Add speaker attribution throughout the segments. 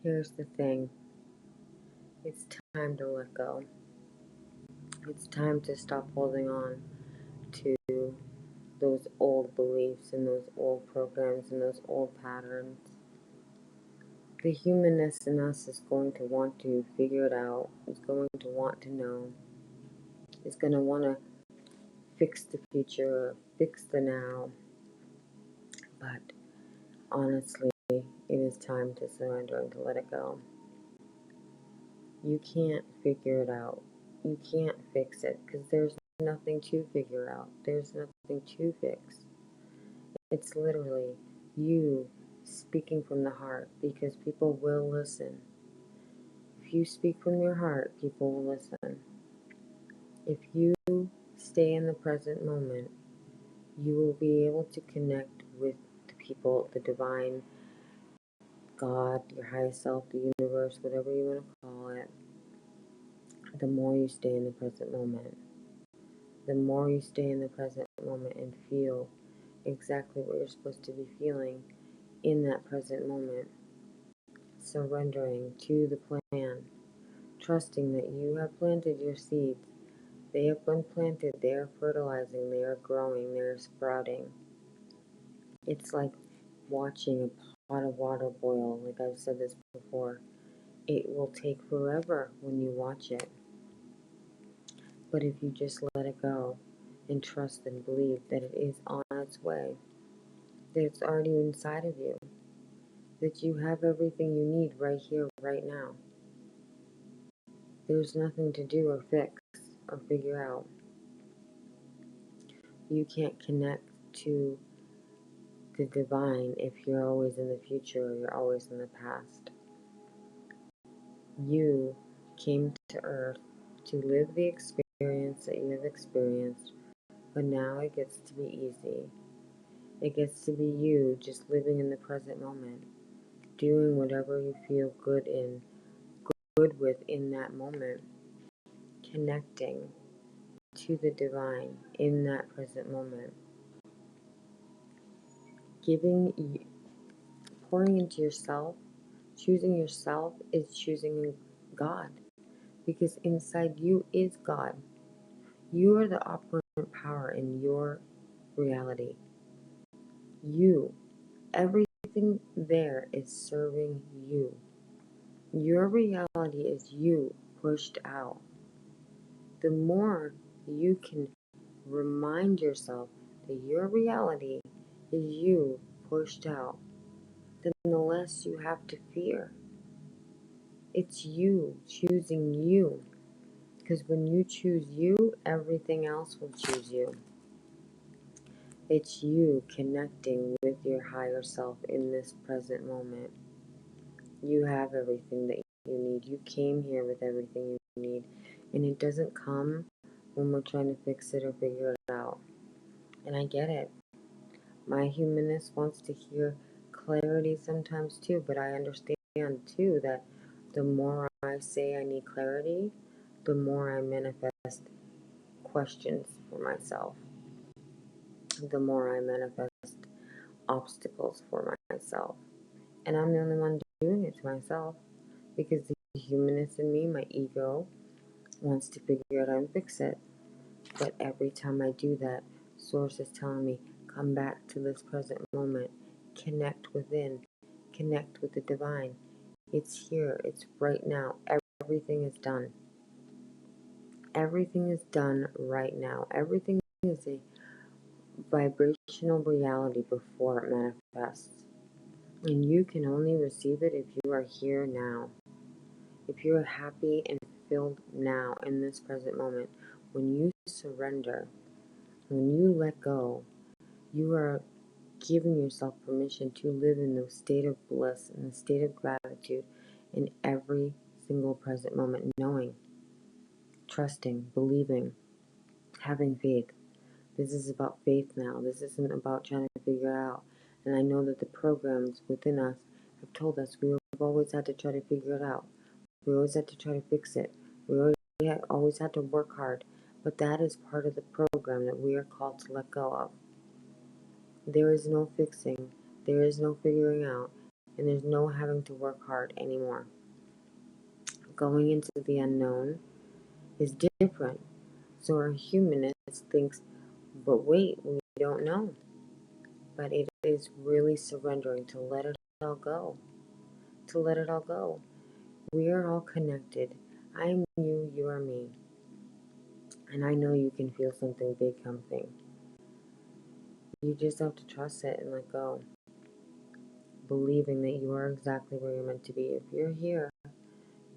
Speaker 1: Here's the thing. It's time to let go. It's time to stop holding on to those old beliefs and those old programs and those old patterns. The humanness in us is going to want to figure it out, is going to want to know, is going to want to fix the future, fix the now. But honestly, it is time to surrender and to let it go. You can't figure it out. You can't fix it because there's nothing to figure out. There's nothing to fix. It's literally you speaking from the heart because people will listen. If you speak from your heart, people will listen. If you stay in the present moment, you will be able to connect with the people, the divine, God, your highest self, the universe, whatever you want to call it. The more you stay in the present moment, the more you stay in the present moment and feel exactly what you're supposed to be feeling in that present moment, surrendering to the plan, trusting that you have planted your seeds. They have been planted, they are fertilizing, they are growing, they are sprouting. It's like watching a pot of water boil, like I've said this before. It will take forever when you watch it. But if you just let it go and trust and believe that it is on its way, that it's already inside of you, that you have everything you need right here, right now. There's nothing to do or fix or figure out. You can't connect to the divine if you're always in the future or you're always in the past. You came to earth to live the experience that you have experienced, but now it gets to be easy. It gets to be you just living in the present moment, doing whatever you feel good with in that moment, connecting to the divine in that present moment, pouring into yourself. Choosing yourself is choosing God, because inside you is God. You are the operant power in your reality. Everything there is serving you. Your reality is you pushed out. The more you can remind yourself that your reality is you pushed out, then the less you have to fear. It's you choosing you. Because when you choose you, everything else will choose you. It's you connecting with your higher self in this present moment. You have everything that you need. You came here with everything you need. And it doesn't come when we're trying to fix it or figure it out. And I get it. My humanness wants to hear clarity sometimes too, but I understand too that the more I say I need clarity, the more I manifest questions for myself. The more I manifest obstacles for myself. And I'm the only one doing it to myself because the humanness in me, my ego, wants to figure it out and fix it. But every time I do that, Source is telling me, come back to this present moment, connect within, connect with the divine. It's here, it's right now. Everything is done. Everything is done right now. Everything is a vibrational reality before it manifests. And you can only receive it if you are here now. If you are happy and filled now in this present moment, when you surrender, when you let go, you are giving yourself permission to live in the state of bliss, in the state of gratitude in every single present moment, knowing, trusting, believing, having faith. This is about faith now. This isn't about trying to figure it out. And I know that the programs within us have told us we've always had to try to figure it out. We always had to try to fix it. We always had to work hard. But that is part of the program that we are called to let go of. There is no fixing. There is no figuring out. and there's no having to work hard anymore. Going into the unknown is different. So our humanness thinks, but wait, we don't know. But it is really surrendering to let it all go. To let it all go. We are all connected. I am you, you are me. And I know you can feel something big coming. You just have to trust it and let go. Believing that you are exactly where you're meant to be. If you're here,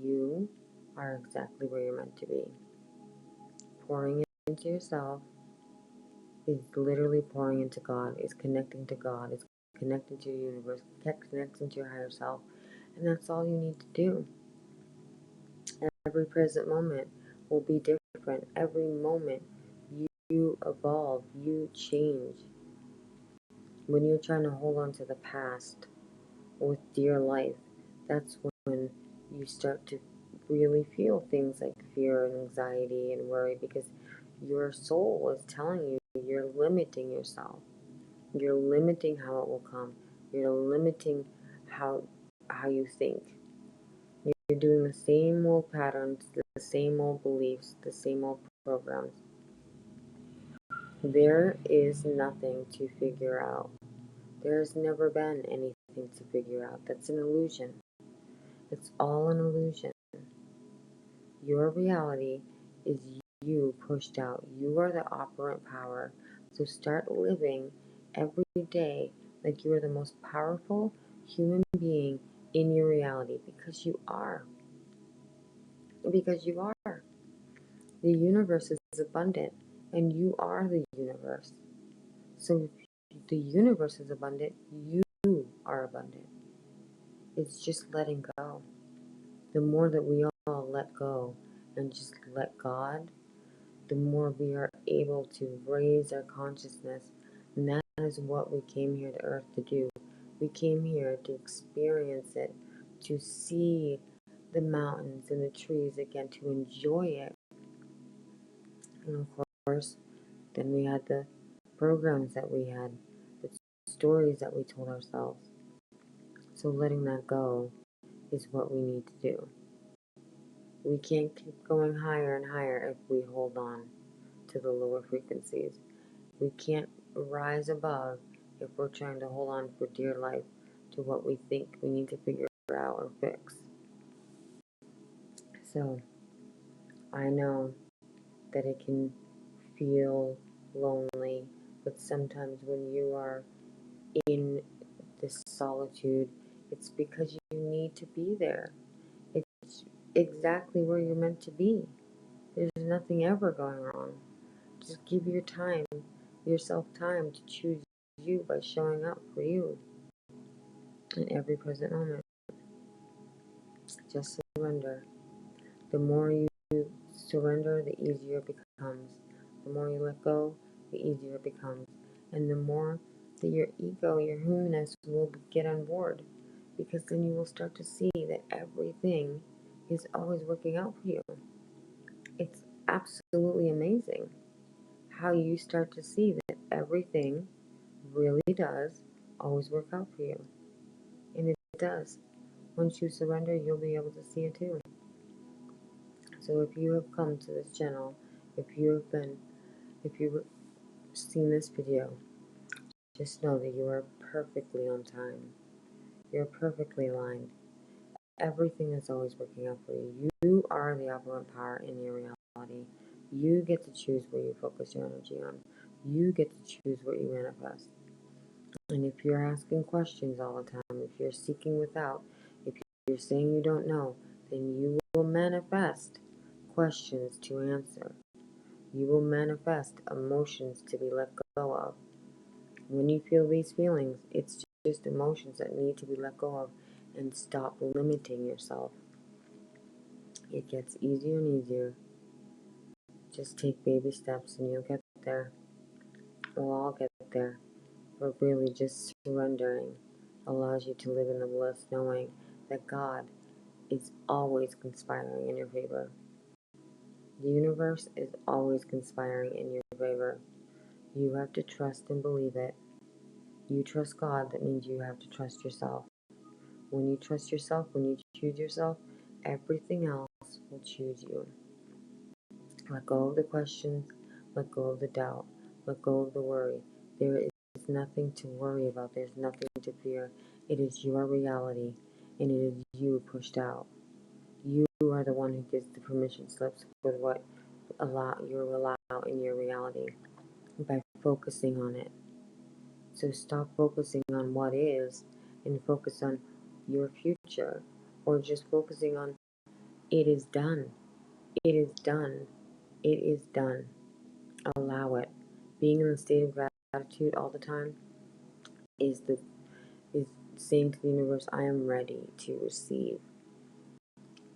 Speaker 1: you are exactly where you're meant to be. Pouring into yourself is literally pouring into God, is connecting to God, is connecting to your universe, connecting to your higher self. And that's all you need to do. Every present moment will be different. Every moment you evolve, you change. When you're trying to hold on to the past with dear life, that's when you start to really feel things like fear and anxiety and worry, because your soul is telling you you're limiting yourself. You're limiting how it will come. You're limiting how you think. You're doing the same old patterns, the same old beliefs, the same old programs. There is nothing to figure out. There's never been anything to figure out. That's an illusion. It's all an illusion. Your reality is you pushed out. You are the operant power. So start living every day like you are the most powerful human being in your reality, because you are. Because you are. The universe is abundant, and you are the universe. So if the universe is abundant, you are abundant. It's just letting go. The more that we all let go and just let God, the more we are able to raise our consciousness. And that is what we came here to Earth to do. We came here to experience it, to see the mountains and the trees again, to enjoy it. And of course, then we had the programs that we had, the stories that we told ourselves. So letting that go is what we need to do. We can't keep going higher and higher if we hold on to the lower frequencies. We can't rise above if we're trying to hold on for dear life to what we think we need to figure out or fix. So I know that it can feel lonely, but sometimes when you are in this solitude, it's because you need to be there. It's exactly where you're meant to be. There's nothing ever going wrong. Just give yourself time to choose you by showing up for you in every present moment. Just surrender. The more you surrender, the easier it becomes. The more you let go, the easier it becomes. And the more that your ego, your humanness will get on board. Because then you will start to see that everything is always working out for you. It's absolutely amazing how you start to see that everything really does always work out for you. And it does. Once you surrender, you'll be able to see it too. So if you have come to this channel, if you've seen this video, just know that you are perfectly on time. You're perfectly aligned. Everything is always working out for you. You are the operant power in your reality. You get to choose where you focus your energy on. You get to choose what you manifest. And if you're asking questions all the time, if you're seeking without, if you're saying you don't know, then you will manifest questions to answer. You will manifest emotions to be let go of. When you feel these feelings, it's just emotions that need to be let go of, and stop limiting yourself. It gets easier and easier. Just take baby steps and you'll get there. We'll all get there. But really, just surrendering allows you to live in the bliss, knowing that God is always conspiring in your favor. The universe is always conspiring in your favor. You have to trust and believe it. You trust God, that means you have to trust yourself. When you trust yourself, when you choose yourself, everything else will choose you. Let go of the questions, let go of the doubt, let go of the worry. There is nothing to worry about, there's nothing to fear. It is your reality, and it is you pushed out. You are the one who gives the permission slips for what you allow in your reality by focusing on it. So stop focusing on what is and focus on your future, or just focusing on it is done. It is done. It is done. Allow it. Being in the state of gratitude all the time is saying to the universe, I am ready to receive.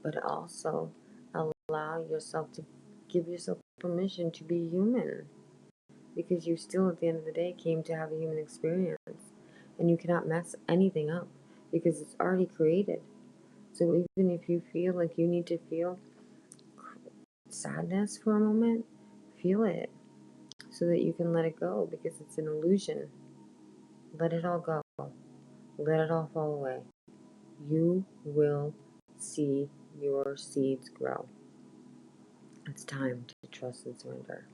Speaker 1: But also allow yourself to give yourself permission to be human. Because you still, at the end of the day, came to have a human experience. And you cannot mess anything up because it's already created. So even if you feel like you need to feel sadness for a moment, feel it so that you can let it go because it's an illusion. Let it all go. Let it all fall away. You will see your seeds grow. It's time to trust and surrender.